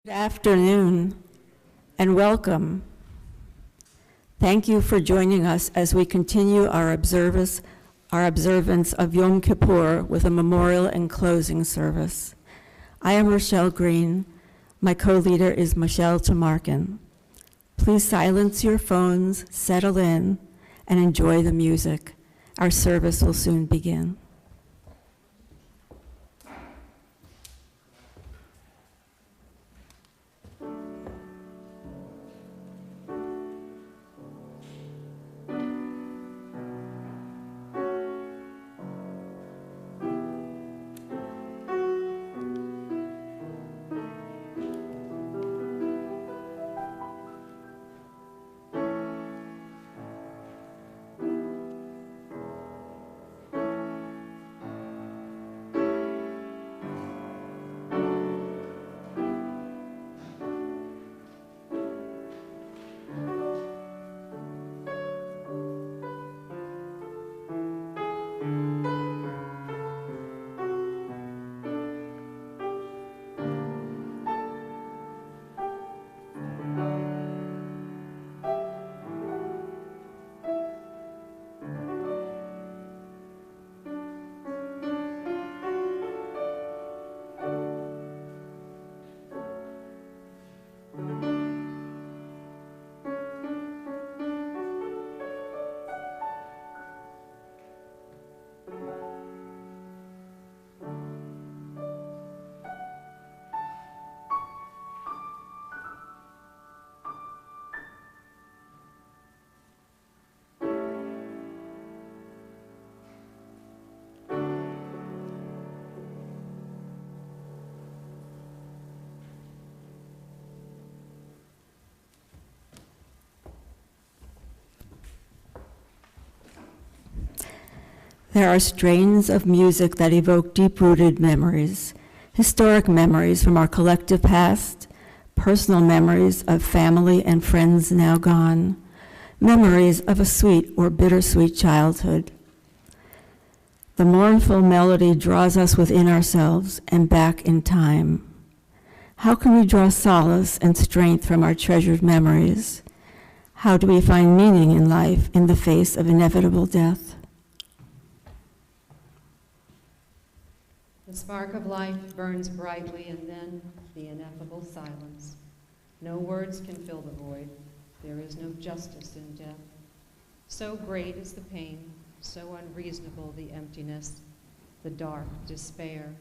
Good afternoon and welcome. Thank you for joining us as we continue our observance of Yom Kippur with a memorial and closing service. I am Rochelle Green. My co-leader is Michelle Tamarkin. Please silence your phones, settle in, and enjoy the music. Our service will soon begin. There are strains of music that evoke deep-rooted memories, historic memories from our collective past, personal memories of family and friends now gone, memories of a sweet or bittersweet childhood. The mournful melody draws us within ourselves and back in time. How can we draw solace and strength from our treasured memories? How do we find meaning in life in the face of inevitable death? The spark of life burns brightly, and then the ineffable silence. No words can fill the void. There is no justice in death. So great is the pain, so unreasonable the emptiness, the dark despair.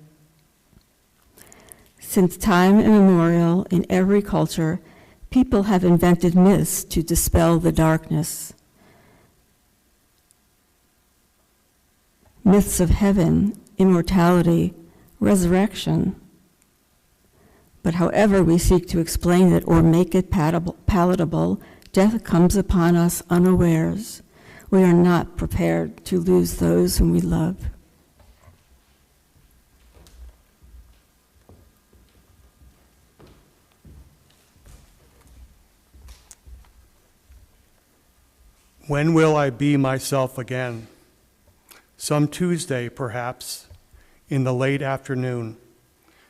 Since time immemorial, in every culture, people have invented myths to dispel the darkness. Myths of heaven, immortality, resurrection. But however we seek to explain it or make it palatable, death comes upon us unawares. We are not prepared to lose those whom we love. When will I be myself again? Some Tuesday, perhaps, in the late afternoon,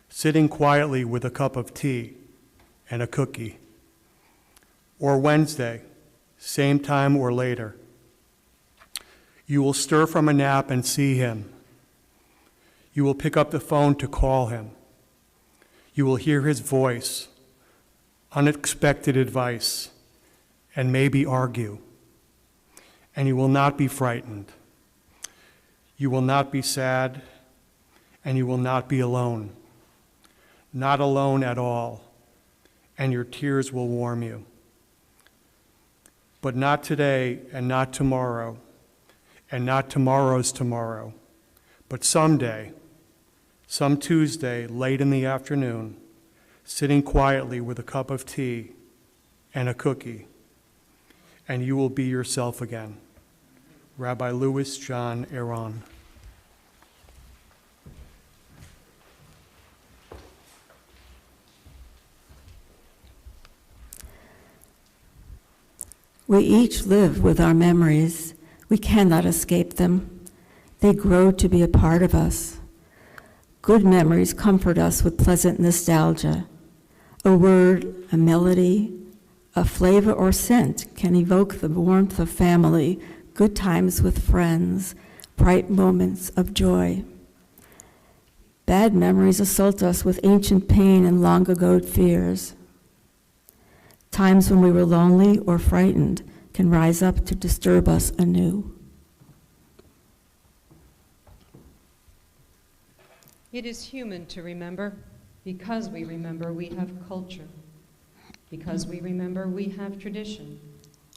sitting quietly with a cup of tea and a cookie. Or Wednesday, same time or later. You will stir from a nap and see him. You will pick up the phone to call him. You will hear his voice, unexpected advice, and maybe argue. And you will not be frightened. You will not be sad, and you will not be alone. Not alone at all, and your tears will warm you. But not today, and not tomorrow, and not tomorrow's tomorrow, but someday, some Tuesday, late in the afternoon, sitting quietly with a cup of tea and a cookie, and you will be yourself again. Rabbi Louis John Aaron. We each live with our memories. We cannot escape them. They grow to be a part of us. Good memories comfort us with pleasant nostalgia. A word, a melody, a flavor or scent can evoke the warmth of family, good times with friends, bright moments of joy. Bad memories assault us with ancient pain and long-ago fears. Times when we were lonely or frightened can rise up to disturb us anew. It is human to remember. Because we remember, we have culture. Because we remember, we have tradition.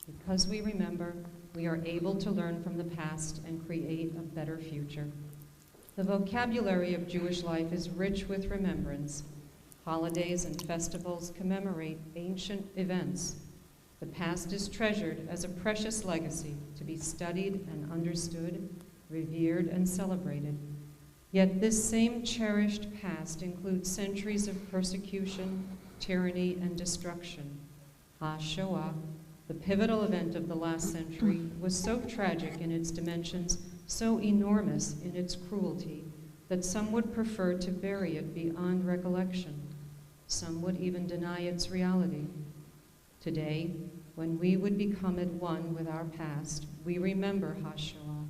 Because we remember, we are able to learn from the past and create a better future. The vocabulary of Jewish life is rich with remembrance. Holidays and festivals commemorate ancient events. The past is treasured as a precious legacy to be studied and understood, revered and celebrated. Yet this same cherished past includes centuries of persecution, tyranny, and destruction. HaShoah, the pivotal event of the last century, was so tragic in its dimensions, so enormous in its cruelty, that some would prefer to bury it beyond recollection. Some would even deny its reality. Today, when we would become at one with our past, we remember HaShoah,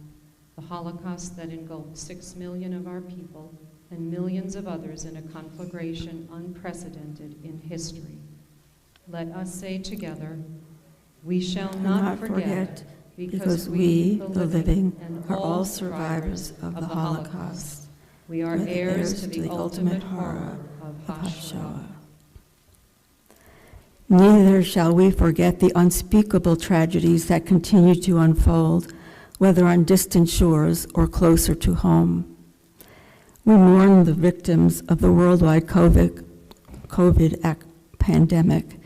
the Holocaust that engulfed 6 million of our people and millions of others in a conflagration unprecedented in history. Let us say together, we shall not forget, because we, the living, are all survivors of the Holocaust. We are heirs to the ultimate horror of HaShoah. Neither shall we forget the unspeakable tragedies that continue to unfold, whether on distant shores or closer to home. We mourn the victims of the worldwide COVID pandemic.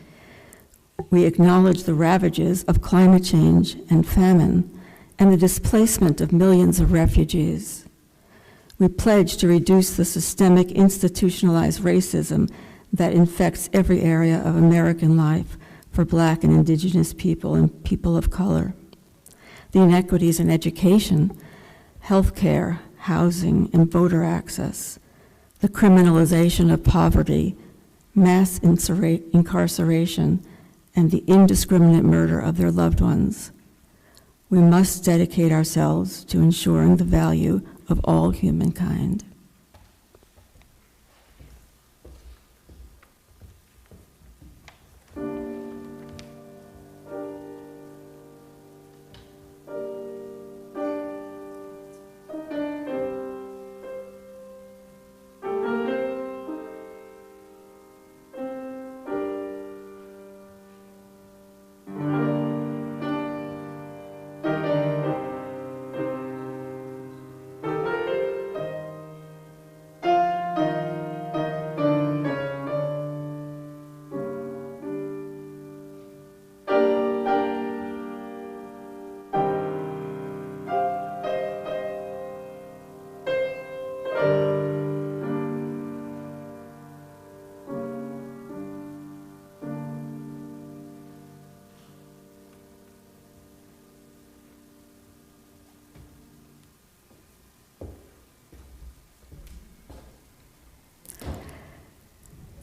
We acknowledge the ravages of climate change and famine and the displacement of millions of refugees. We pledge to reduce the systemic institutionalized racism that infects every area of American life for Black and Indigenous people and people of color. The inequities in education, healthcare, housing, and voter access, the criminalization of poverty, mass incarceration, and the indiscriminate murder of their loved ones. We must dedicate ourselves to ensuring the value of all humankind.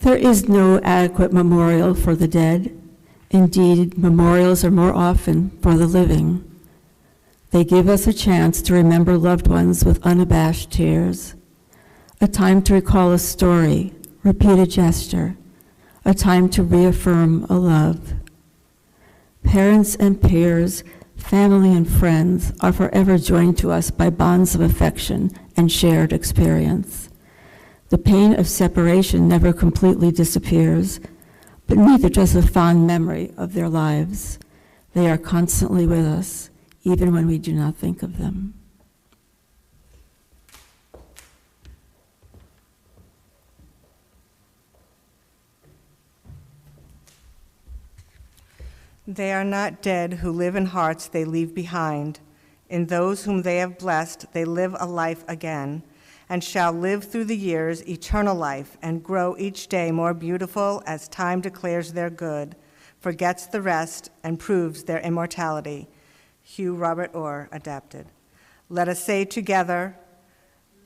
There is no adequate memorial for the dead. Indeed, memorials are more often for the living. They give us a chance to remember loved ones with unabashed tears, a time to recall a story, repeat a gesture, a time to reaffirm a love. Parents and peers, family and friends are forever joined to us by bonds of affection and shared experience. The pain of separation never completely disappears, but neither does the fond memory of their lives. They are constantly with us, even when we do not think of them. They are not dead who live in hearts they leave behind. In those whom they have blessed, they live a life again, and shall live through the years eternal life and grow each day more beautiful as time declares their good, forgets the rest, and proves their immortality. Hugh Robert Orr, adapted. Let us say together,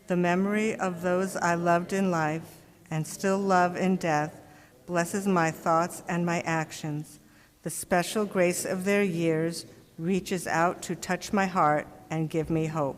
the memory of those I loved in life and still love in death blesses my thoughts and my actions. The special grace of their years reaches out to touch my heart and give me hope.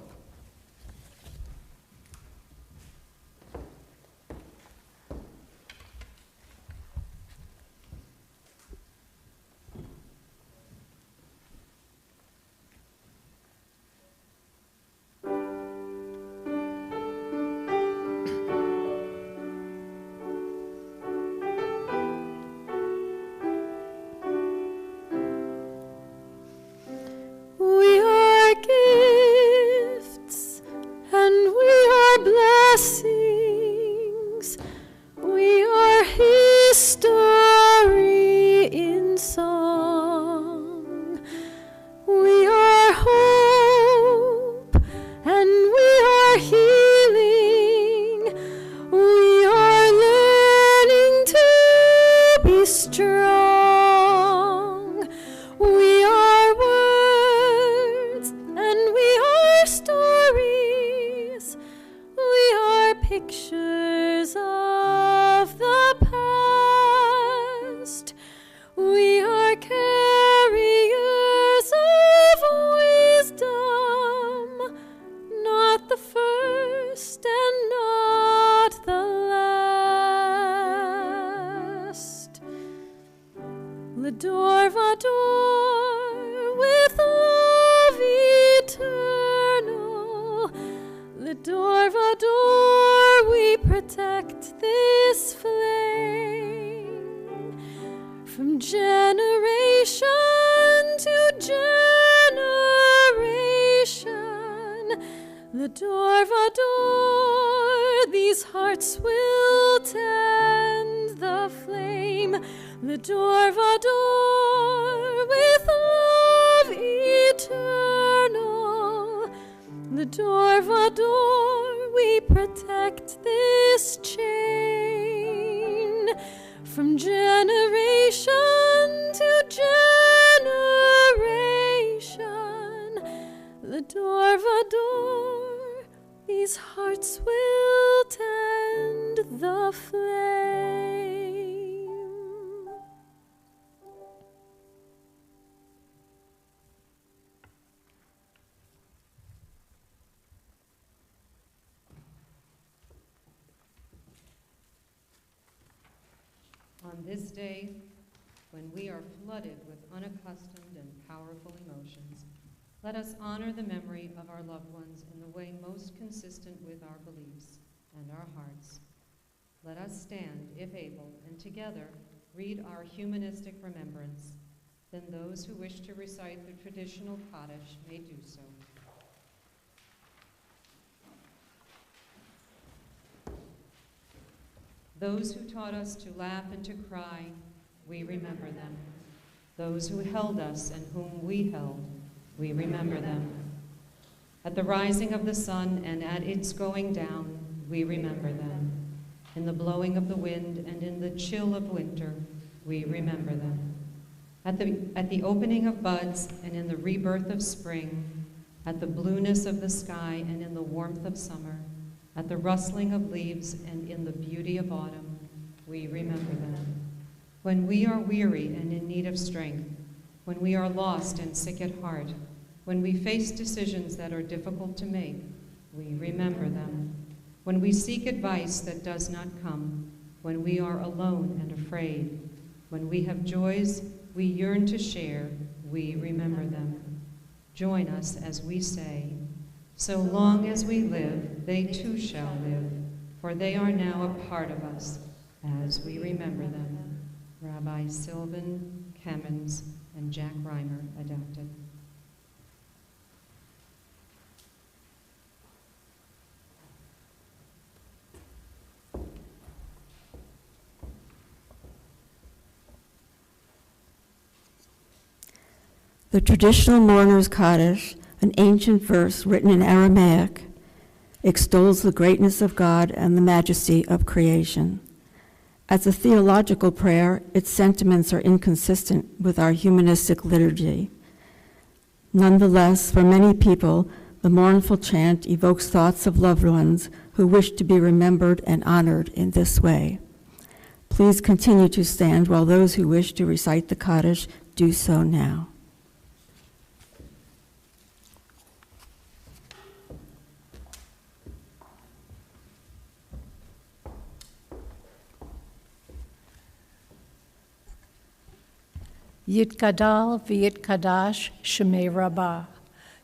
On this day, when we are flooded with unaccustomed and powerful emotions, let us honor the memory of our loved ones in the way most consistent with our beliefs and our hearts. Let us stand, if able, and together read our humanistic remembrance. Then those who wish to recite the traditional Kaddish may do so. Those who taught us to laugh and to cry, we remember them. Those who held us and whom we held, we remember them. At the rising of the sun and at its going down, we remember them. In the blowing of the wind and in the chill of winter, we remember them. At the opening of buds and in the rebirth of spring, at the blueness of the sky and in the warmth of summer, at the rustling of leaves and in the beauty of autumn, we remember them. When we are weary and in need of strength, when we are lost and sick at heart, when we face decisions that are difficult to make, we remember them. When we seek advice that does not come, when we are alone and afraid, when we have joys we yearn to share, we remember them. Join us as we say, so long as we live, they too shall live, for they are now a part of us as we remember them. Rabbi Sylvan Kemmons and Jack Reimer adapted. The traditional mourner's Kaddish, an ancient verse written in Aramaic, extols the greatness of God and the majesty of creation. As a theological prayer, its sentiments are inconsistent with our humanistic liturgy. Nonetheless, for many people, the mournful chant evokes thoughts of loved ones who wish to be remembered and honored in this way. Please continue to stand while those who wish to recite the Kaddish do so now. Yitkadal v'yitkadash shemei rabbah,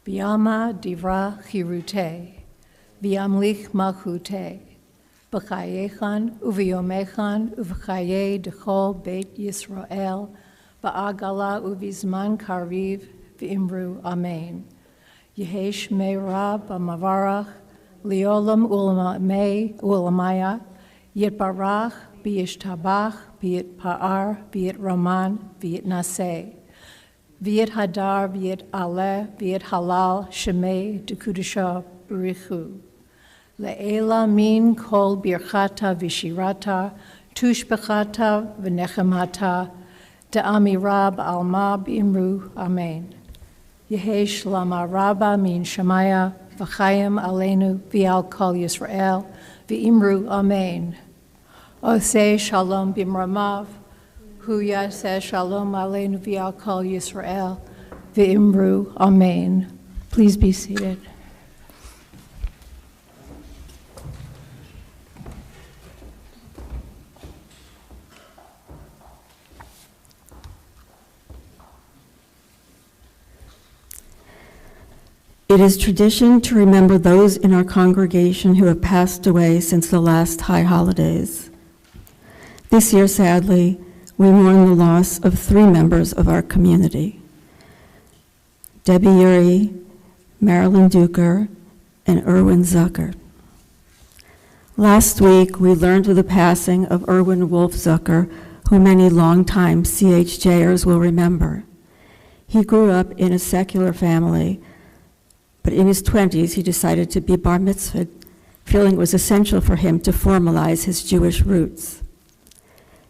v'yama divra chirute, v'yamlich malchute, b'chayechan uv'yomechan uv'chaye dechol beit Yisrael, ba'agala uv'izman kariv v'imru amen. Yehei shmei rab amavarach, liolam ulamaya, yitbarach, b'yishtabach, b'yit pa'ar, b'yit roman, b'yit naseh, b'yit hadar, b'yit aleh, b'yit halal, shemei dekudisha b'richu. Le'ela min kol birchata v'shirata, tushbechata v'nechemata, de'amira b'alma b'imru, amen. Yehei shlama rabba min shemaya, v'chayim aleinu v'al kol Yisrael, v'imru, amen. Oseh shalom bimramav, hu yaseh shalom aleinu v'al kol Yisrael, v'imru, amen. Please be seated. It is tradition to remember those in our congregation who have passed away since the last high holidays. This year, sadly, we mourn the loss of 3 members of our community: Debbie Uri, Marilyn Duker, and Erwin Zucker. Last week, we learned of the passing of Erwin Wolf Zucker, who many longtime CHJers will remember. He grew up in a secular family, but in his 20s, he decided to be bar mitzvahed, feeling it was essential for him to formalize his Jewish roots.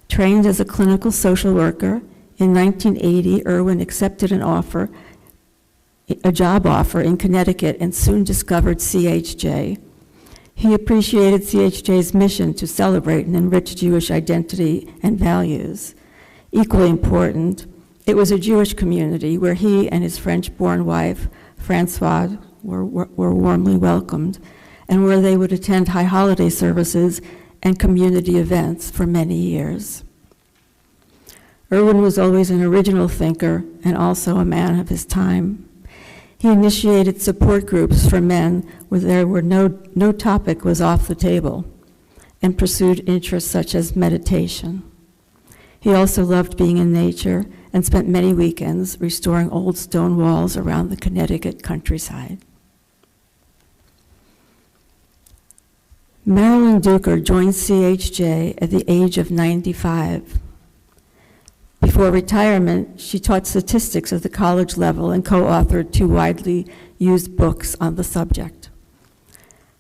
Trained as a clinical social worker, in 1980, Erwin accepted a job offer in Connecticut, and soon discovered CHJ. He appreciated CHJ's mission to celebrate and enrich Jewish identity and values. Equally important, it was a Jewish community where he and his French-born wife, Francoise, were warmly welcomed, and where they would attend high holiday services and community events for many years. Erwin was always an original thinker and also a man of his time. He initiated support groups for men where there were no topic was off the table, and pursued interests such as meditation. He also loved being in nature and spent many weekends restoring old stone walls around the Connecticut countryside. Marilyn Duker joined CHJ at the age of 95. Before retirement, she taught statistics at the college level and co-authored 2 widely used books on the subject.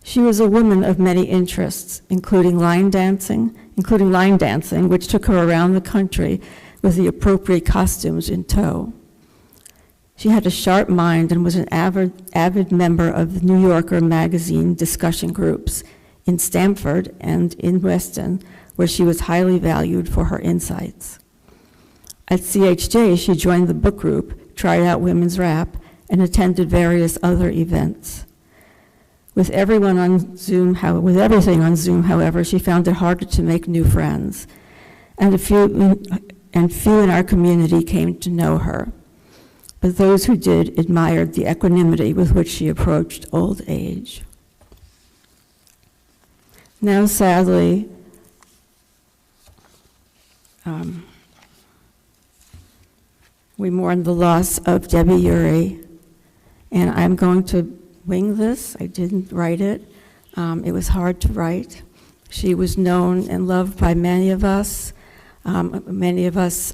She was a woman of many interests, including line dancing, which took her around the country with the appropriate costumes in tow. She had a sharp mind and was an avid member of the New Yorker magazine discussion groups in Stamford and in Weston, where she was highly valued for her insights. At CHJ, she joined the book group, tried out women's rap, and attended various other events. With everything on Zoom, however, she found it harder to make new friends, and few in our community came to know her. But those who did admired the equanimity with which she approached old age. Now, sadly, we mourn the loss of Debbie Uri, and I'm going to wing this. I didn't write it. It was hard to write. She was known and loved by many of us. Many of us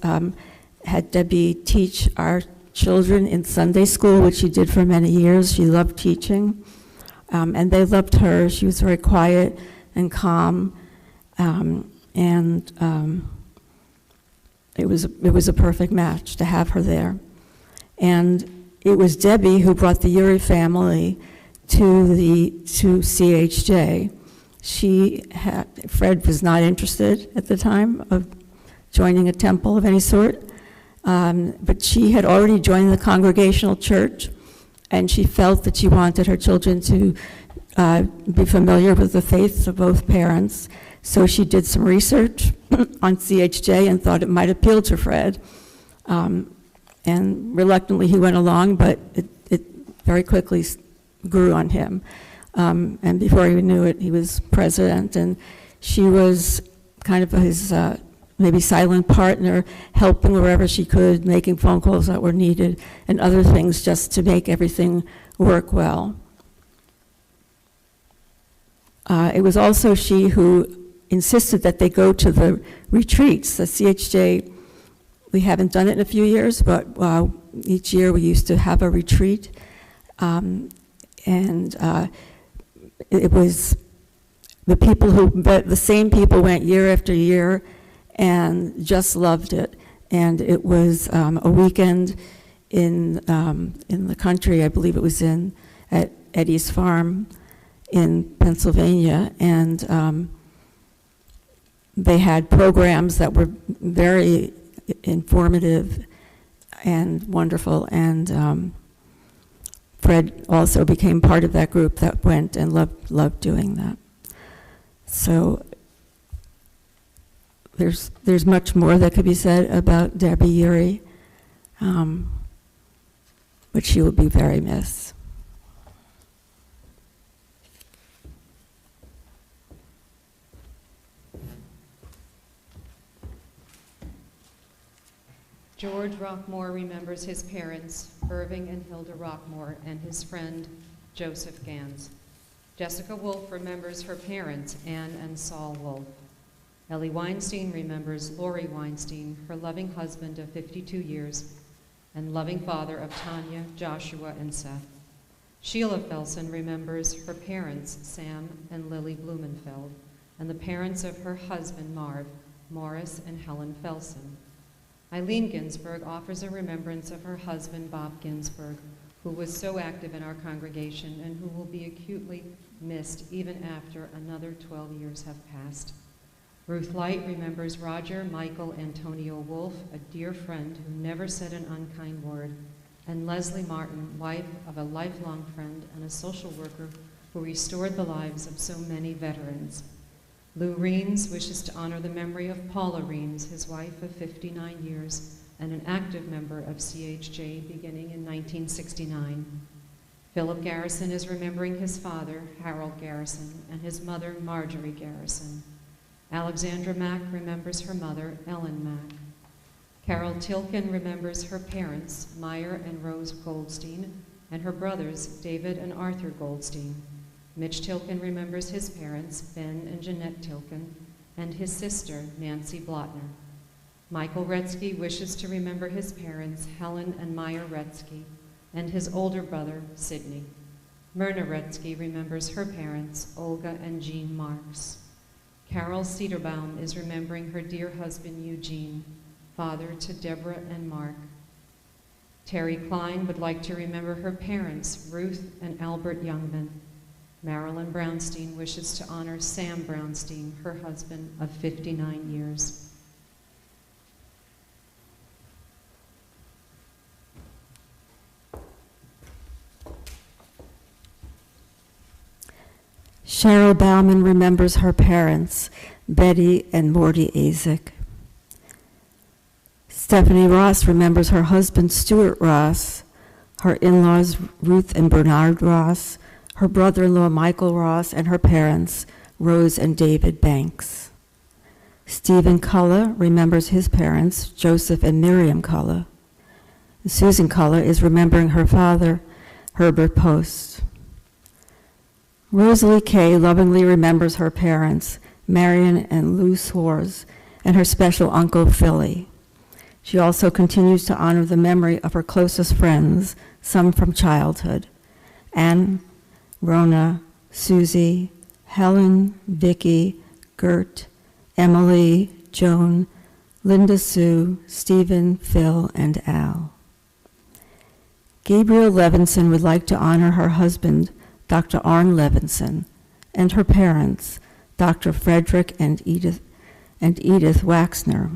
had Debbie teach our children in Sunday school, which she did for many years. She loved teaching, and they loved her. She was very quiet and calm, it was a perfect match to have her there. And it was Debbie who brought the Uri family to CHJ, Fred was not interested at the time of joining a temple of any sort, but she had already joined the Congregational Church, and she felt that she wanted her children to be familiar with the faiths of both parents. So she did some research on CHJ and thought it might appeal to Fred. And reluctantly he went along, but it very quickly grew on him. And before he knew it, he was president, and she was kind of his maybe silent partner, helping wherever she could, making phone calls that were needed, and other things just to make everything work well. It was also she who insisted that they go to the retreats. The CHJ, we haven't done it in a few years, but each year we used to have a retreat. It was the same people went year after year and just loved it. And it was a weekend in the country. I believe it was at Eddie's Farm in Pennsylvania, and they had programs that were very informative and wonderful, and Fred also became part of that group that went and loved doing that. So there's much more that could be said about Debbie Urey, but she will be very missed. George Rockmore remembers his parents, Irving and Hilda Rockmore, and his friend, Joseph Gans. Jessica Wolfe remembers her parents, Anne and Saul Wolfe. Ellie Weinstein remembers Lori Weinstein, her loving husband of 52 years, and loving father of Tanya, Joshua, and Seth. Sheila Felsen remembers her parents, Sam and Lily Blumenfeld, and the parents of her husband, Marv, Morris and Helen Felsen. Eileen Ginsberg offers a remembrance of her husband, Bob Ginsberg, who was so active in our congregation and who will be acutely missed even after another 12 years have passed. Ruth Light remembers Roger Michael Antonio Wolfe, a dear friend who never said an unkind word, and Leslie Martin, wife of a lifelong friend and a social worker who restored the lives of so many veterans. Lou Reams wishes to honor the memory of Paula Reams, his wife of 59 years, and an active member of CHJ beginning in 1969. Philip Garrison is remembering his father, Harold Garrison, and his mother, Marjorie Garrison. Alexandra Mack remembers her mother, Ellen Mack. Carol Tilkin remembers her parents, Meyer and Rose Goldstein, and her brothers, David and Arthur Goldstein. Mitch Tilkin remembers his parents, Ben and Jeanette Tilkin, and his sister, Nancy Blotner. Michael Retzky wishes to remember his parents, Helen and Meyer Retzky, and his older brother, Sidney. Myrna Retzky remembers her parents, Olga and Jean Marks. Carol Cedarbaum is remembering her dear husband, Eugene, father to Deborah and Mark. Terry Klein would like to remember her parents, Ruth and Albert Youngman. Marilyn Brownstein wishes to honor Sam Brownstein, her husband of 59 years. Cheryl Bauman remembers her parents, Betty and Morty Azek. Stephanie Ross remembers her husband, Stuart Ross, her in-laws, Ruth and Bernard Ross, her brother-in-law, Michael Ross, and her parents, Rose and David Banks. Stephen Culla remembers his parents, Joseph and Miriam Culla. Susan Culla is remembering her father, Herbert Post. Rosalie Kay lovingly remembers her parents, Marion and Lou Swartz, and her special uncle, Philly. She also continues to honor the memory of her closest friends, some from childhood, Anne, Rona, Susie, Helen, Vicky, Gert, Emily, Joan, Linda Sue, Stephen, Phil, and Al. Gabriel Levinson would like to honor her husband, Dr. Arne Levinson, and her parents, Dr. Frederick and Edith Waxner.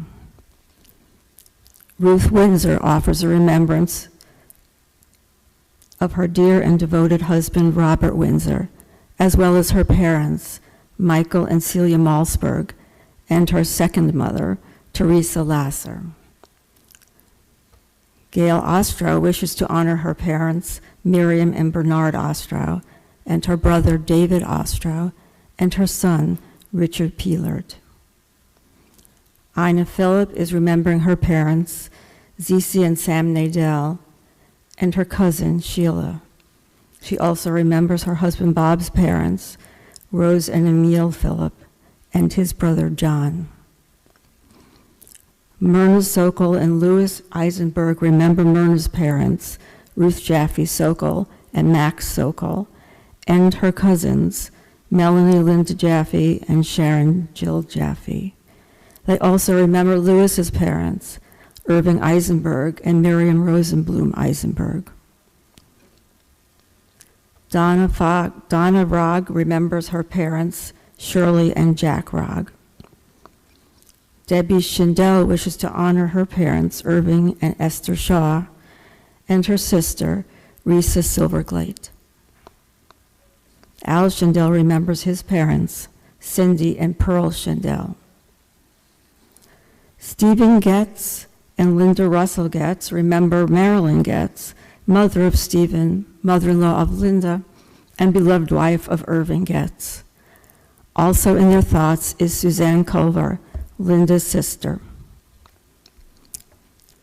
Ruth Windsor offers a remembrance of her dear and devoted husband, Robert Windsor, as well as her parents, Michael and Celia Malsberg, and her second mother, Teresa Lasser. Gail Ostrow wishes to honor her parents, Miriam and Bernard Ostrow, and her brother, David Ostrow, and her son, Richard Peelert. Ina Phillip is remembering her parents, Zizi and Sam Nadell, and her cousin, Sheila. She also remembers her husband Bob's parents, Rose and Emil Phillip, and his brother, John. Myrna Sokol and Louis Eisenberg remember Myrna's parents, Ruth Jaffe Sokol and Max Sokol, and her cousins, Melanie Linda Jaffe and Sharon Jill Jaffe. They also remember Louis's parents, Irving Eisenberg and Miriam Rosenblum Eisenberg. Donna Rogg remembers her parents, Shirley and Jack Rogg. Debbie Schindel wishes to honor her parents, Irving and Esther Shaw, and her sister, Risa Silverglate. Al Schindel remembers his parents, Cindy and Pearl Schindel. Stephen Getz and Linda Russell Getz remember Marilyn Getz, mother of Stephen, mother-in-law of Linda, and beloved wife of Irving Getz. Also in their thoughts is Suzanne Culver, Linda's sister.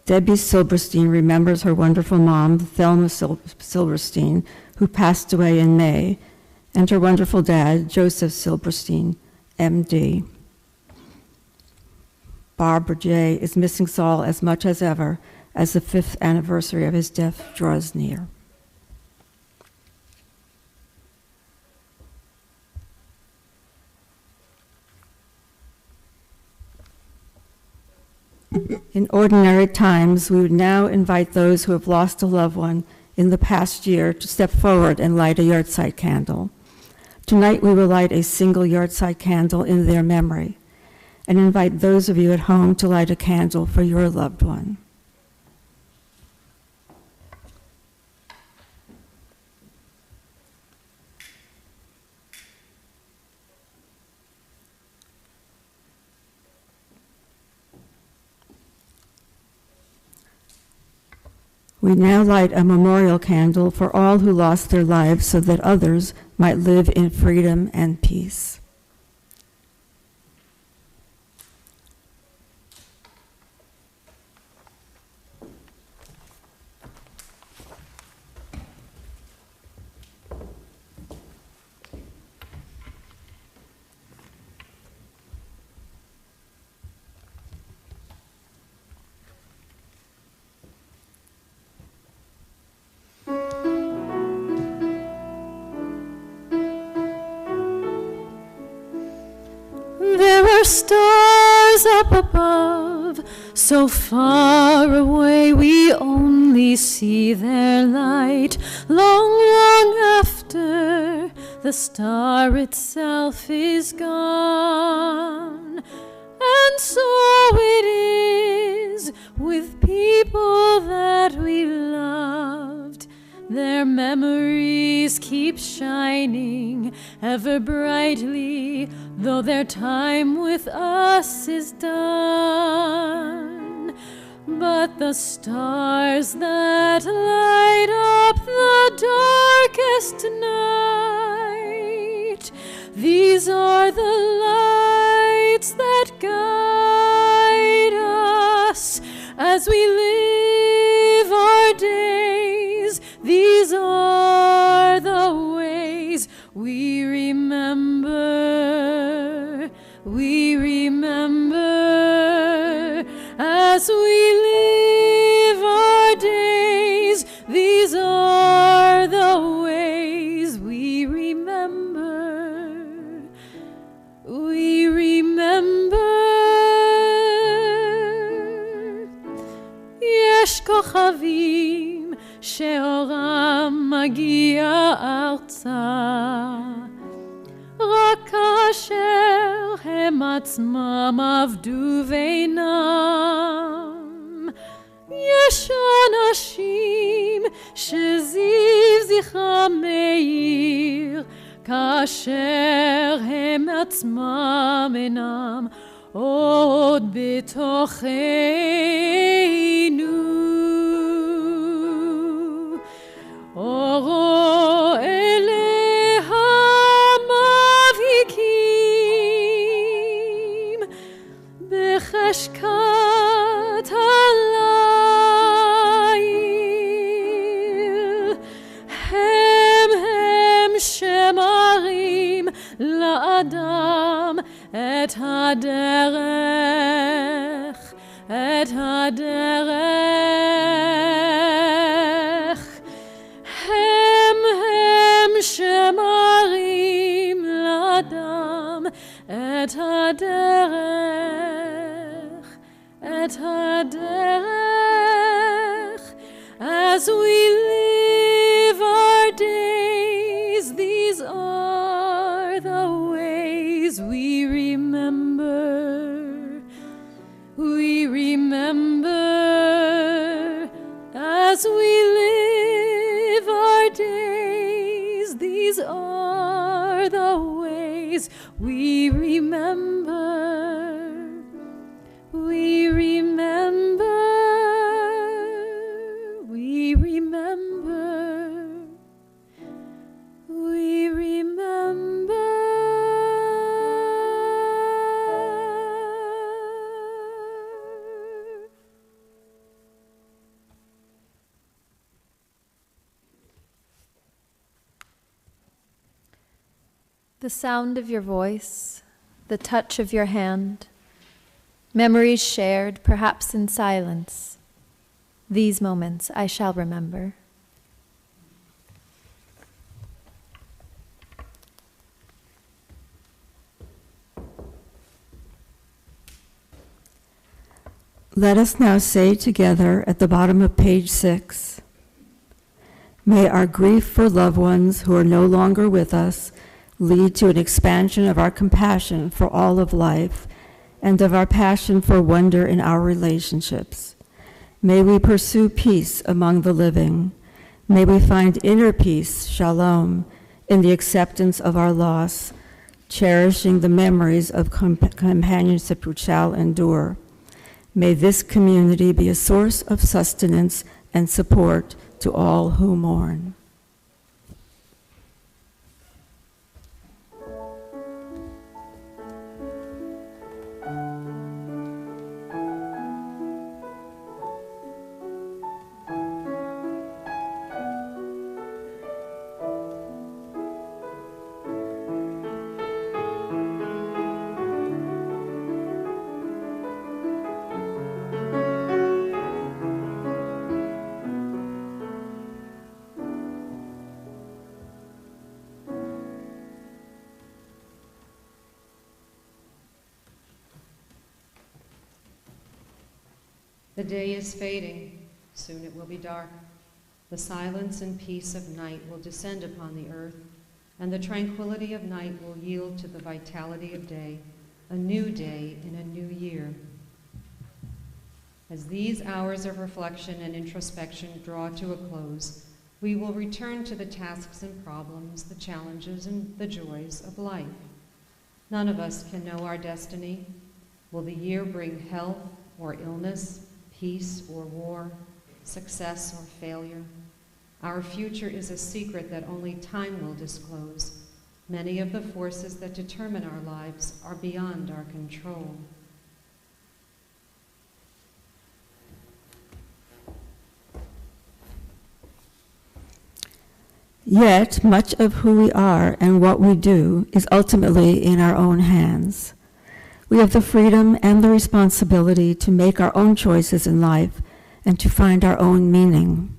Debbie Silberstein remembers her wonderful mom, Thelma Silberstein, who passed away in May, and her wonderful dad, Joseph Silberstein, MD. Barbara J. is missing Saul as much as ever as the 5th anniversary of his death draws near. In ordinary times, we would now invite those who have lost a loved one in the past year to step forward and light a yahrzeit candle. Tonight, we will light a single yahrzeit candle in their memory and invite those of you at home to light a candle for your loved one. We now light a memorial candle for all who lost their lives so that others might live in freedom and peace. Stars up above, so far away we only see their light, long, long after the star itself is gone. And so it is with people that we loved. Their memories keep shining ever brightly, though their time with us is done. But the stars that light up the darkest night, these are the lights that guide us as we live our days. These are the ways we remember as we live our days. These are the ways we remember. We remember. יש כוכבים שאורם מגיע ארצה, רק כאשר הם עצמם עבדו ואינם. יש אנשים שזיו זכרם מאיר, כאשר הם עצמם אינם עוד בתוכנו. אורו אלה המבהיקים בחשכת הליל, הם שמראים לאדם את הדרך, את הדרך. הם שמראים לאדם את הדרך, את הדרך. As we live our days, these are the ways we remember. We remember as we live our days. These are the ways we remember. We remember. We remember. We remember. The sound of your voice, the touch of your hand, memories shared perhaps in silence. These moments I shall remember. Let us now say together at the bottom of page 6, may our grief for loved ones who are no longer with us lead to an expansion of our compassion for all of life and of our passion for wonder in our relationships. May we pursue peace among the living. May we find inner peace, shalom, in the acceptance of our loss, cherishing the memories of companionship which shall endure. May this community be a source of sustenance and support to all who mourn. The day is fading, soon it will be dark. The silence and peace of night will descend upon the earth, and the tranquility of night will yield to the vitality of day, a new day in a new year. As these hours of reflection and introspection draw to a close, we will return to the tasks and problems, the challenges and the joys of life. None of us can know our destiny. Will the year bring health or illness, peace or war, success or failure? Our future is a secret that only time will disclose. Many of the forces that determine our lives are beyond our control. Yet, much of who we are and what we do is ultimately in our own hands. We have the freedom and the responsibility to make our own choices in life and to find our own meaning.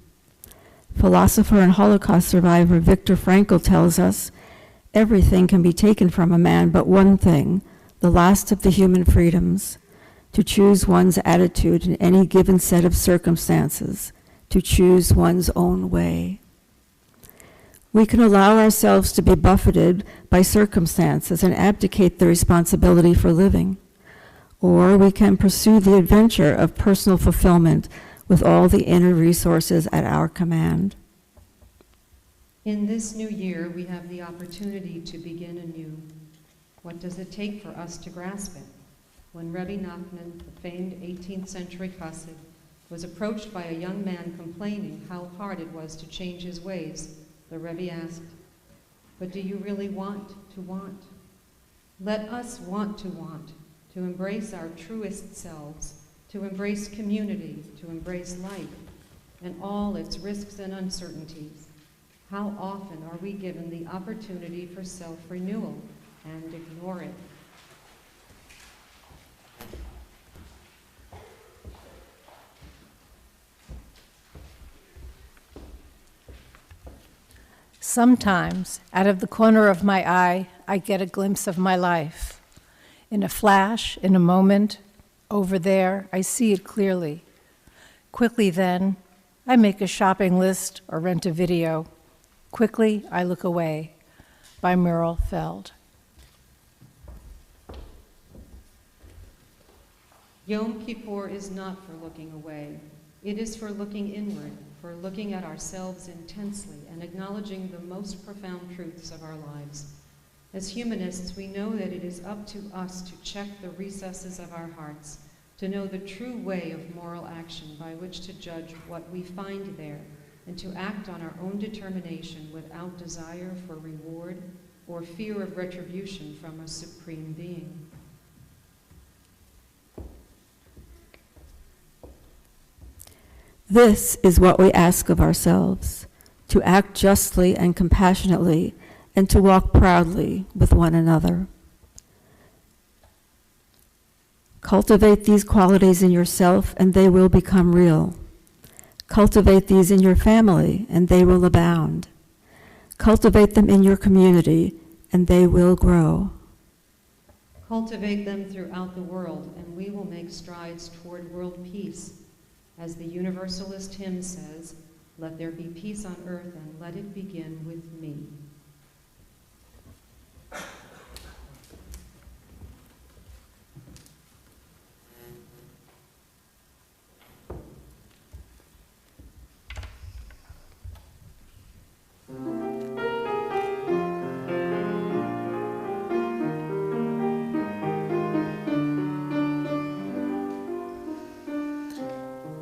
Philosopher and Holocaust survivor Viktor Frankl tells us, everything can be taken from a man but one thing, the last of the human freedoms, to choose one's attitude in any given set of circumstances, to choose one's own way. We can allow ourselves to be buffeted by circumstances and abdicate the responsibility for living. Or we can pursue the adventure of personal fulfillment with all the inner resources at our command. In this new year, we have the opportunity to begin anew. What does it take for us to grasp it? When Rebbe Nachman, the famed 18th century chassid, was approached by a young man complaining how hard it was to change his ways, the Rebbe asked, "But do you really want to want? Let us want, to embrace our truest selves, to embrace community, to embrace life, and all its risks and uncertainties. How often are we given the opportunity for self-renewal and ignore it?" Sometimes, out of the corner of my eye, I get a glimpse of my life. In a flash, in a moment, over there, I see it clearly. Quickly then, I make a shopping list or rent a video. Quickly, I look away. By Merle Feld. Yom Kippur is not for looking away. It is for looking inward, for looking at ourselves intensely and acknowledging the most profound truths of our lives. As humanists, we know that it is up to us to check the recesses of our hearts, to know the true way of moral action by which to judge what we find there, and to act on our own determination without desire for reward or fear of retribution from a supreme being. This is what we ask of ourselves, to act justly and compassionately, and to walk proudly with one another. Cultivate these qualities in yourself, and they will become real. Cultivate these in your family, and they will abound. Cultivate them in your community, and they will grow. Cultivate them throughout the world, and we will make strides toward world peace. As the Universalist hymn says, "Let there be peace on earth, and let it begin with me."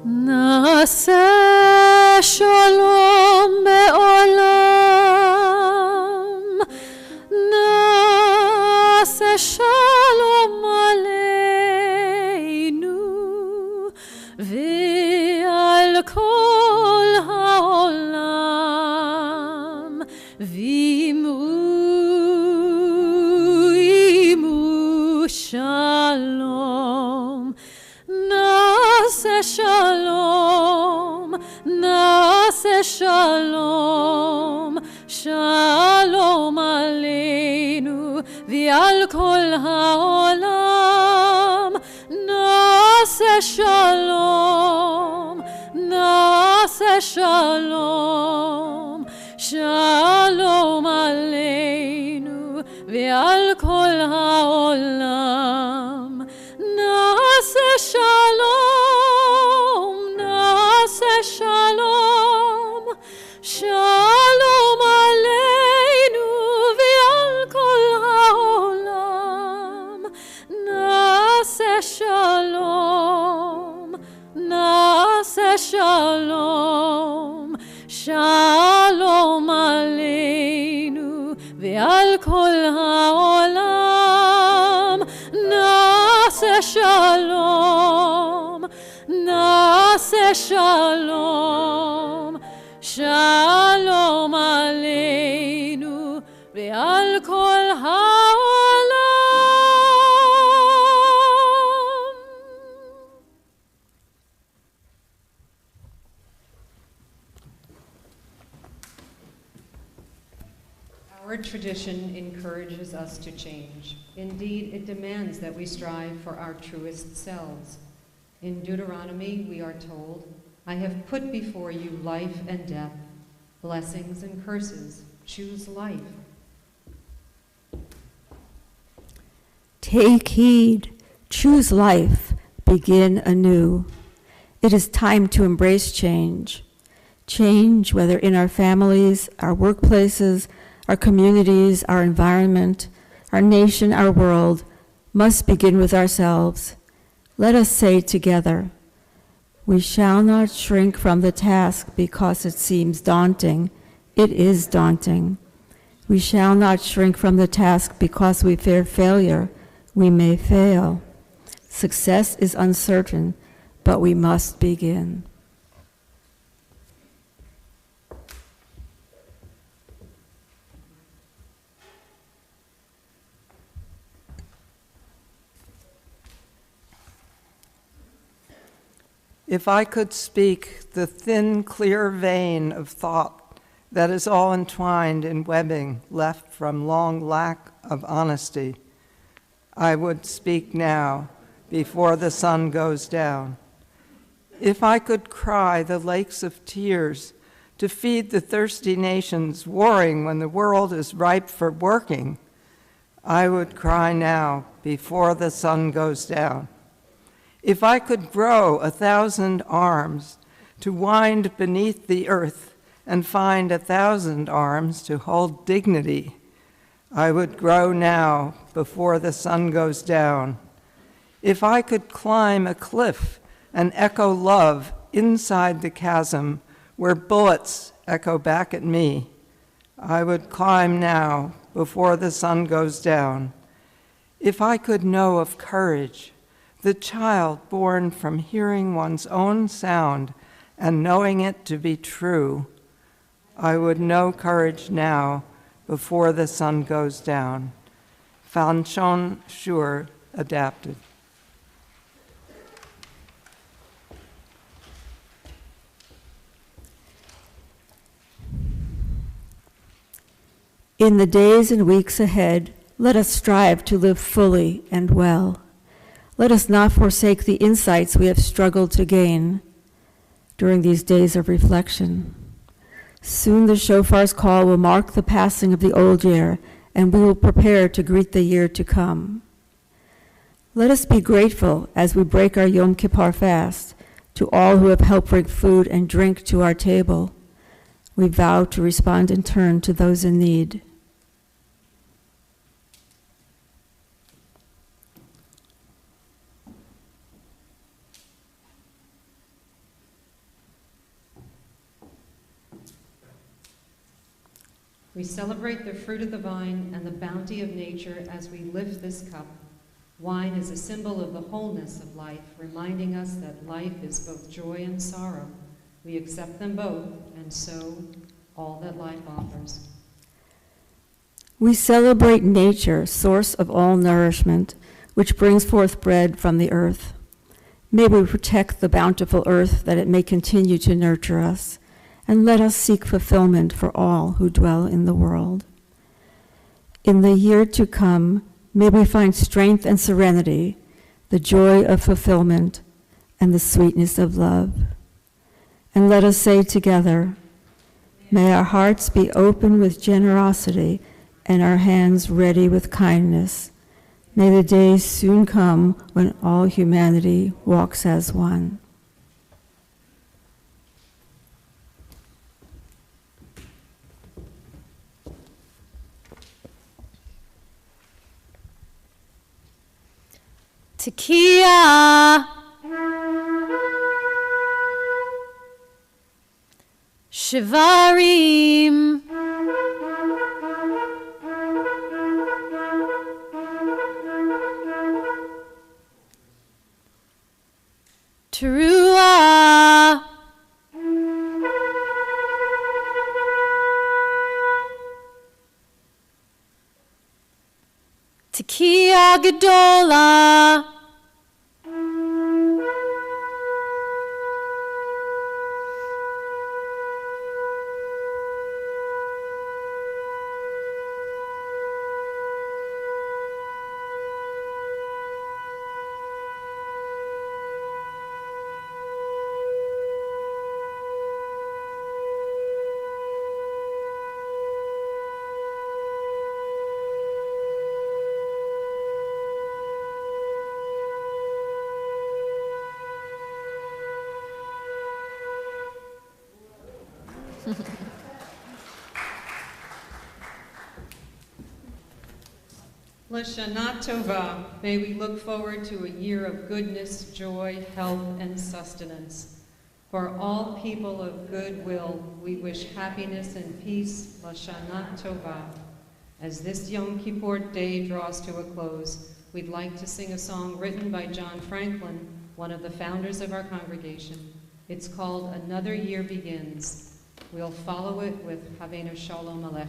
נעשה שלום בעולם, נעשה שלום עלינו ועל כל העולם, ועמו שלום. נעשה שלום, נעשה שלום, שלום עלינו ועל כל העולם. נעשה שלום, נעשה שלום, שלום עלינו ועל כל העולם. נעשה שלום, נעשה שלום, שלום עלינו ועל כל העולם. נעשה שלום, נעשה שלום, שלום עלינו ועל כל העולם. נעשה שלום, נעשה שלום, שלום עלינו ועל כל העולם. Our tradition encourages us to change. Indeed, it demands that we strive for our truest selves. In Deuteronomy, we are told, "I have put before you life and death, blessings and curses. Choose life. Take heed, choose life, begin anew. It is time to embrace change. Change, whether in our families, our workplaces, our communities, our environment, our nation, our world, must begin with ourselves. Let us say together, we shall not shrink from the task because it seems daunting. It is daunting. We shall not shrink from the task because we fear failure. We may fail. Success is uncertain, but we must begin. If I could speak the thin, clear vein of thought that is all entwined in webbing left from long lack of honesty, I would speak now before the sun goes down. If I could cry the lakes of tears to feed the thirsty nations warring when the world is ripe for working, I would cry now before the sun goes down. If I could grow 1,000 arms to wind beneath the earth and find 1,000 arms to hold dignity, I would grow now before the sun goes down. If I could climb a cliff and echo love inside the chasm where bullets echo back at me, I would climb now before the sun goes down. If I could know of courage, the child born from hearing one's own sound and knowing it to be true, I would know courage now before the sun goes down. Fan Chon Shur, adapted. In the days and weeks ahead, let us strive to live fully and well. Let us not forsake the insights we have struggled to gain during these days of reflection. Soon the shofar's call will mark the passing of the old year, and we will prepare to greet the year to come. Let us be grateful as we break our Yom Kippur fast to all who have helped bring food and drink to our table. We vow to respond in turn to those in need. We celebrate the fruit of the vine and the bounty of nature as we lift this cup. Wine is a symbol of the wholeness of life, reminding us that life is both joy and sorrow. We accept them both, and so all that life offers. We celebrate nature, source of all nourishment, which brings forth bread from the earth. May we protect the bountiful earth that it may continue to nurture us, and let us seek fulfillment for all who dwell in the world. In the year to come, may we find strength and serenity, the joy of fulfillment, and the sweetness of love. And let us say together, may our hearts be open with generosity and our hands ready with kindness. May the days soon come when all humanity walks as one. Tekiah, Shivarim, Teruah, Tekiah Gedolah, L'Shana Tova, may we look forward to a year of goodness, joy, health, and sustenance. For all people of goodwill, we wish happiness and peace, L'Shana Tova. As this Yom Kippur day draws to a close, we'd like to sing a song written by John Franklin, one of the founders of our congregation. It's called Another Year Begins. We'll follow it with Havenu Shalom Aleichem.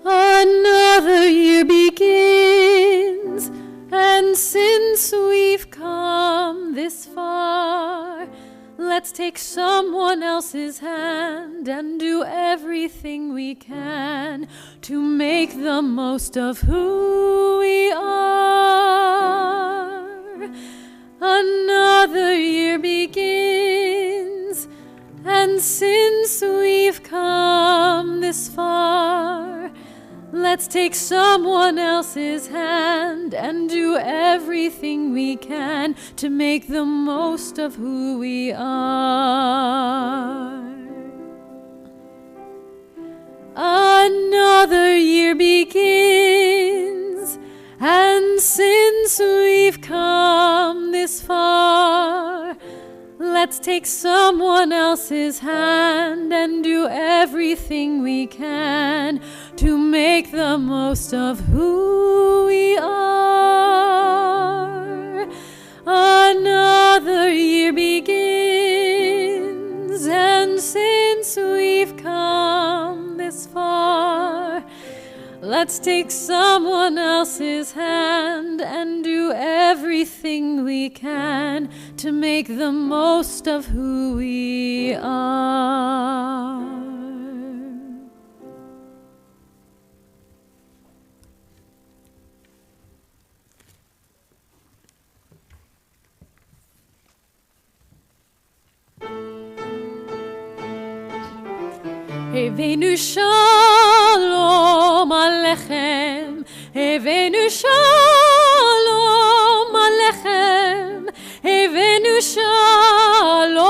Another year begins, and since we've come this far, let's take someone else's hand and do everything we can to make the most of who we are. Another year begins, and since we've come this far, let's take someone else's hand and do everything we can to make the most of who we are. Another year begins, and since we've come this far, let's take someone else's hand and do everything we can to make the most of who we are. Another year begins, and since we've come this far, let's take someone else's hand and do everything we can to make the most of who we are. Havenu Shalom Aleichem, Havenu Shalom Aleichem, Havenu Shalom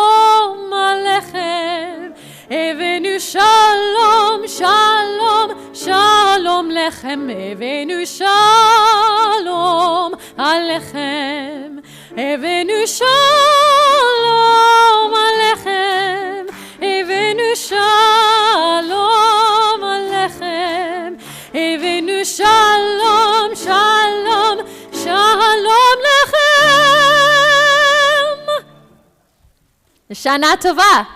Aleichem, Havenu Shalom, Shalom, Shalom Lechem, Havenu Shalom Aleichem, Havenu Shalom Aleichem, Havenu Shalom Aleichem, Havenu Shalom, Shalom, Shalom Lechem. Shana Tova.